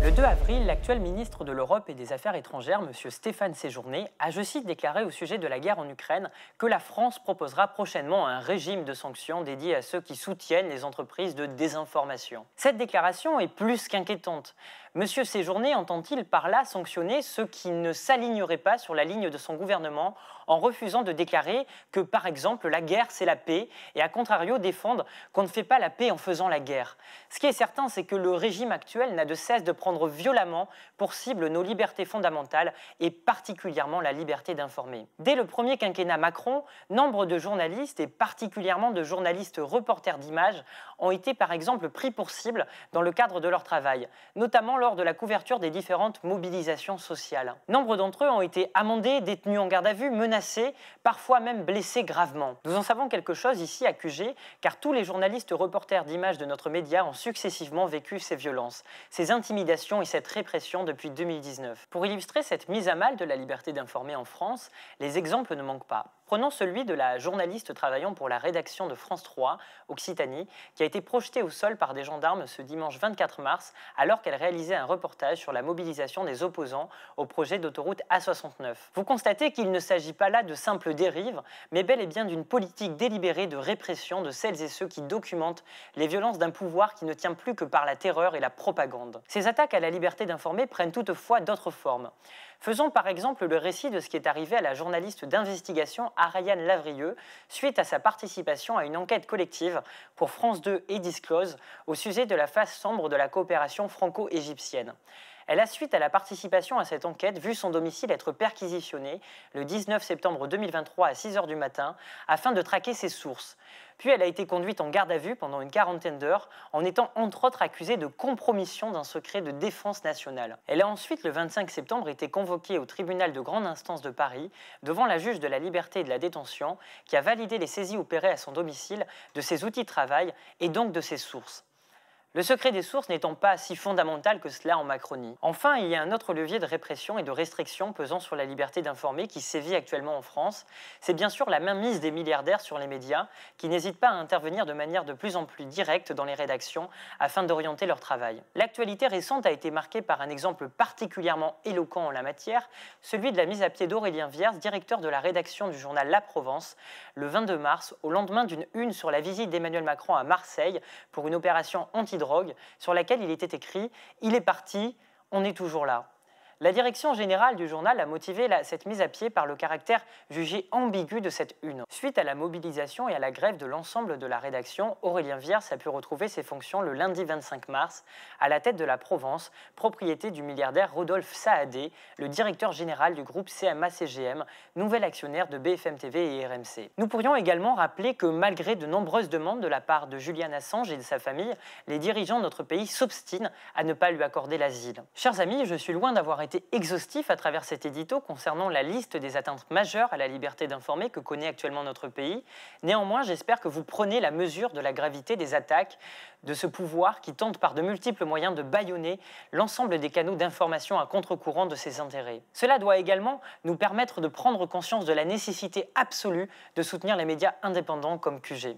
Le 2 avril, l'actuel ministre de l'Europe et des Affaires étrangères, M. Stéphane Séjourné, a, je cite, déclaré au sujet de la guerre en Ukraine que la France proposera prochainement un régime de sanctions dédié à ceux qui soutiennent les entreprises de désinformation. Cette déclaration est plus qu'inquiétante. M. Séjourné entend-il par là sanctionner ceux qui ne s'aligneraient pas sur la ligne de son gouvernement en refusant de déclarer que, par exemple, la guerre c'est la paix et à contrario défendre qu'on ne fait pas la paix en faisant la guerre. Ce qui est certain, c'est que le régime actuel n'a de cesse de prendre violemment pour cible nos libertés fondamentales et particulièrement la liberté d'informer. Dès le premier quinquennat Macron, nombre de journalistes et particulièrement de journalistes reporters d'images ont été par exemple pris pour cible dans le cadre de leur travail, notamment lors de la couverture des différentes mobilisations sociales. Nombre d'entre eux ont été amendés, détenus en garde à vue, menacés, parfois même blessés gravement. Nous en savons quelque chose ici à QG, car tous les journalistes reporters d'images de notre média ont successivement vécu ces violences, ces intimidations et cette répression depuis 2019. Pour illustrer cette mise à mal de la liberté d'informer en France, les exemples ne manquent pas. Prenons celui de la journaliste travaillant pour la rédaction de France 3, Occitanie, qui a été projetée au sol par des gendarmes ce dimanche 24 mars, alors qu'elle réalisait un reportage sur la mobilisation des opposants au projet d'autoroute A69. Vous constatez qu'il ne s'agit pas là de simples dérives, mais bel et bien d'une politique délibérée de répression de celles et ceux qui documentent les violences d'un pouvoir qui ne tient plus que par la terreur et la propagande. Ces attaques à la liberté d'informer prennent toutefois d'autres formes. Faisons par exemple le récit de ce qui est arrivé à la journaliste d'investigation Ariane Lavrieux suite à sa participation à une enquête collective pour France 2 et Disclose au sujet de la face sombre de la coopération franco-égyptienne. Elle a, suite à la participation à cette enquête, vu son domicile être perquisitionné le 19 septembre 2023 à 6 h du matin afin de traquer ses sources. Puis elle a été conduite en garde à vue pendant une quarantaine d'heures en étant entre autres accusée de compromission d'un secret de défense nationale. Elle a ensuite, le 25 septembre, été convoquée au tribunal de grande instance de Paris devant la juge de la liberté et de la détention qui a validé les saisies opérées à son domicile de ses outils de travail et donc de ses sources. Le secret des sources n'étant pas si fondamental que cela en Macronie. Enfin, il y a un autre levier de répression et de restriction pesant sur la liberté d'informer qui sévit actuellement en France. C'est bien sûr la mainmise des milliardaires sur les médias qui n'hésitent pas à intervenir de manière de plus en plus directe dans les rédactions afin d'orienter leur travail. L'actualité récente a été marquée par un exemple particulièrement éloquent en la matière, celui de la mise à pied d'Aurélien Viers, directeur de la rédaction du journal La Provence, le 22 mars, au lendemain d'une une sur la visite d'Emmanuel Macron à Marseille pour une opération antidrogue sur laquelle il était écrit « Il est parti, on est toujours là ». La direction générale du journal a motivé cette mise à pied par le caractère jugé ambigu de cette une. Suite à la mobilisation et à la grève de l'ensemble de la rédaction, Aurélien Viers a pu retrouver ses fonctions le lundi 25 mars à la tête de la Provence, propriété du milliardaire Rodolphe Saadé, le directeur général du groupe CMA-CGM, nouvel actionnaire de BFM TV et RMC. Nous pourrions également rappeler que malgré de nombreuses demandes de la part de Julian Assange et de sa famille, les dirigeants de notre pays s'obstinent à ne pas lui accorder l'asile. Chers amis, je suis loin d'avoir été exhaustif à travers cet édito concernant la liste des atteintes majeures à la liberté d'informer que connaît actuellement notre pays. Néanmoins, j'espère que vous prenez la mesure de la gravité des attaques de ce pouvoir qui tente par de multiples moyens de bâillonner l'ensemble des canaux d'information à contre-courant de ses intérêts. Cela doit également nous permettre de prendre conscience de la nécessité absolue de soutenir les médias indépendants comme QG.